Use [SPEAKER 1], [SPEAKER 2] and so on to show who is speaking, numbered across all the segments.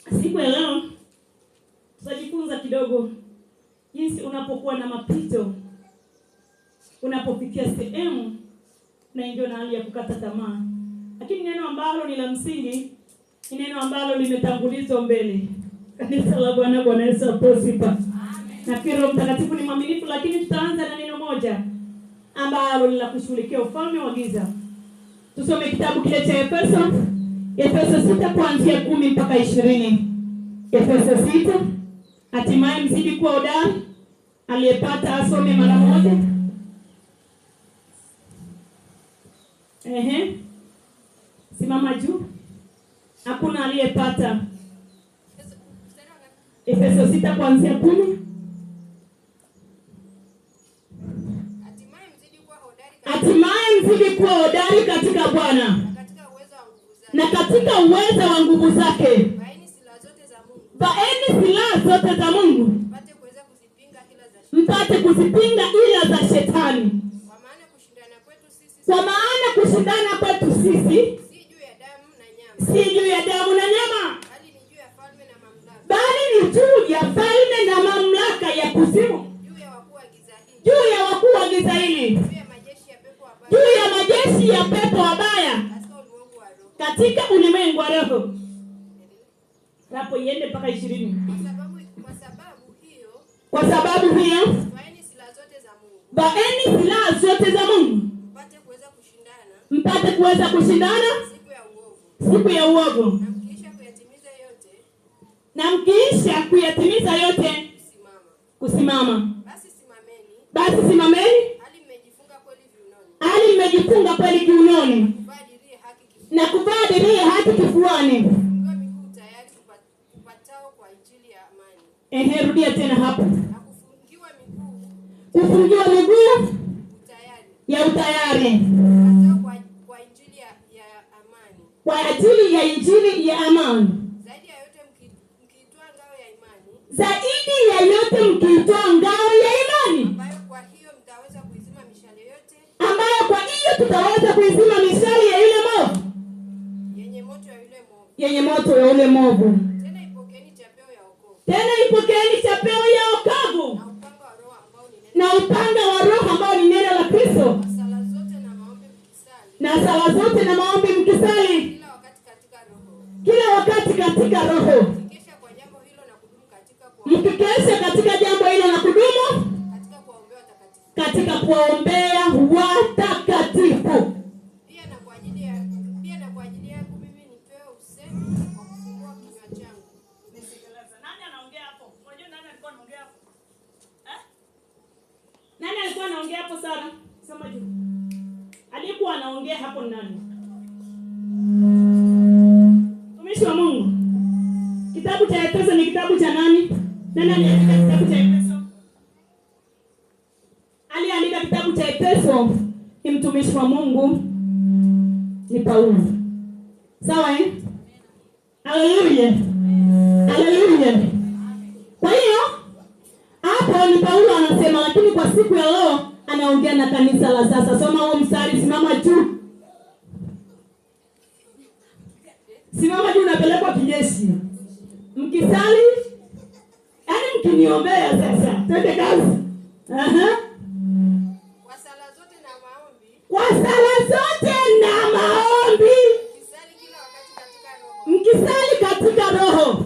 [SPEAKER 1] Siku ya leo tutajifunza kidogo jinsi unapokuwa na mapito, unapofikia sehemu na ndio na hali ya kukata tamaa. Lakini neno ambalo ni la msingi, ni neno ambalo limetangulizwa mbele. Kanisa la Bwana, Bwana Yesu asifiwe. Amen. Na Roho Mtakatifu ni mwaminifu, lakini tutaanza na neno moja ambalo ni la kushughulikia ufalme wa giza. Tusome kitabu kile cha Efeso 6 kuanzia 10 mpaka 20. Efeso 6. Hatimaye mzidi kuwa hodari, aliyepata asome mara moja. Simama juu. Hakuna aliyepata. Efeso 6 kuanzia 10. Hatimaye mzidi kuwa hodari katika Bwana na katika uwezo wa nguvu zake. Vaeni silaha zote za Mungu mpate kuzipinga ila za shetani. Kwa maana kushindana kwetu sisi si juu ya damu na nyama, bali ni juu ya falme na mamlaka ya kuzimu, juu ya wakuu wa giza hili, juu ya majeshi ya pepo wabaya katika ulimwengu wa roho. Hapo iende mpaka 20. Kwa sababu hiyo vaeni silaha zote za Mungu mpate kuweza kushindana siku ya uovu, na mkiisha kuyatimiza yote kusimama. Basi simameni hali mmejifunga kweli kiunoni na kuvaa dirii ya haki kifuani. Rudia tena hapo. Kufungiwa miguu ya utayari kwa ajili ya injili ya amani. Zaidi ya yote mkiitoa ngao ya imani, ambayo kwa hiyo tutaweza kuizima mishale ya yule movu, yenye moto ya yule movu. Tena ipokeeni chapeo ya wokovu na upanga wa Roho ambao ni neno la Kristo, na sala zote na maombi mkisali kila wakati katika Roho, mkikesha katika jambo hilo na kudumu katika kuwaombea watakatifu. Pia na kwa ajili yangu mimi nipewe usemi kwa kufungua kinywa changu. Nani anaongea hapo? Unajua nani alikuwa anaongea hapo? Nani alikuwa anaongea hapo sana? Sema juu. Alikuwa anaongea hapo nani? Mtumishi wa Mungu. Kitabu cha Efeso ni kitabu cha nani? Nani aliandika kitabu cha Efeso? Aliandika kitabu cha Efeso ni mtumishi wa Mungu, ni Paulo. Sawa Haleluya. Haleluya. Kwa hiyo hapo ni Paulo anasema, lakini kwa siku ya leo anaongea na kanisa la sasa. Soma huo mstari, simama juu. Simama juu, unapelekwa kijeshi. Mkisali, yaani mkiniombea sasa. Twende kazi. Kwa sala zote na maombi. Mkisali katika Roho.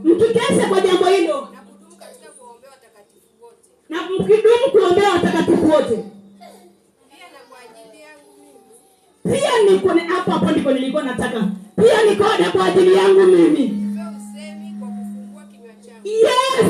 [SPEAKER 1] Mkikesha kwa jambo hilo. Na mkidumu kuombea watakatifu wote. Pia niko hapo ndipo nilikuwa nataka. Pia niko kwa ajili yangu mimi. Yes.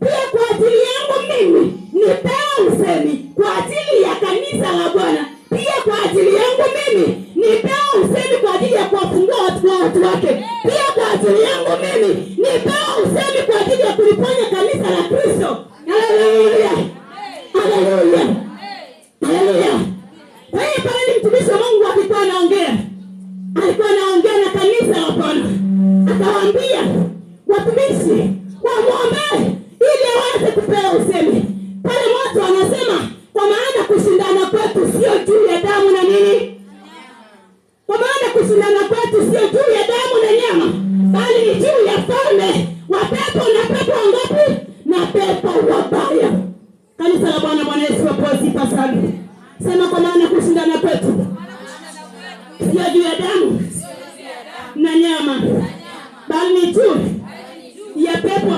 [SPEAKER 1] Pia kwa ajili yangu mimi nipewe usemi kwa ajili ya kanisa la Bwana. Pia kwa ajili yangu mimi nipewe usemi kwa ajili ya kuwafungua watu wake. Pia kwa ajili yangu mimi nipewe usemi kwa ajili ya kuliponya kanisa la Kristo. Haleluya. Haleluya. Haleluya. Kwa hiyo pale ni mtumishi wa Mungu alikuwa anaongea na kanisa la Bwana. Akawaambia watumishi wamwombee ili aweze kupewa usemi. Pale watu wanasema kwa maana kushindana kwetu sio juu ya damu na nini? Kwa maana kushindana kwetu sio sio juu ya damu na nyama, bali ni juu ya falme wa pepo na pepo wangapi? Na pepo wabaya. Kanisa la Bwana, Bwana Yesu apewe sifa sana. Sema kwa maana kushindana kwetu sio juu ya damu na nyama, bali ni juu ya pepo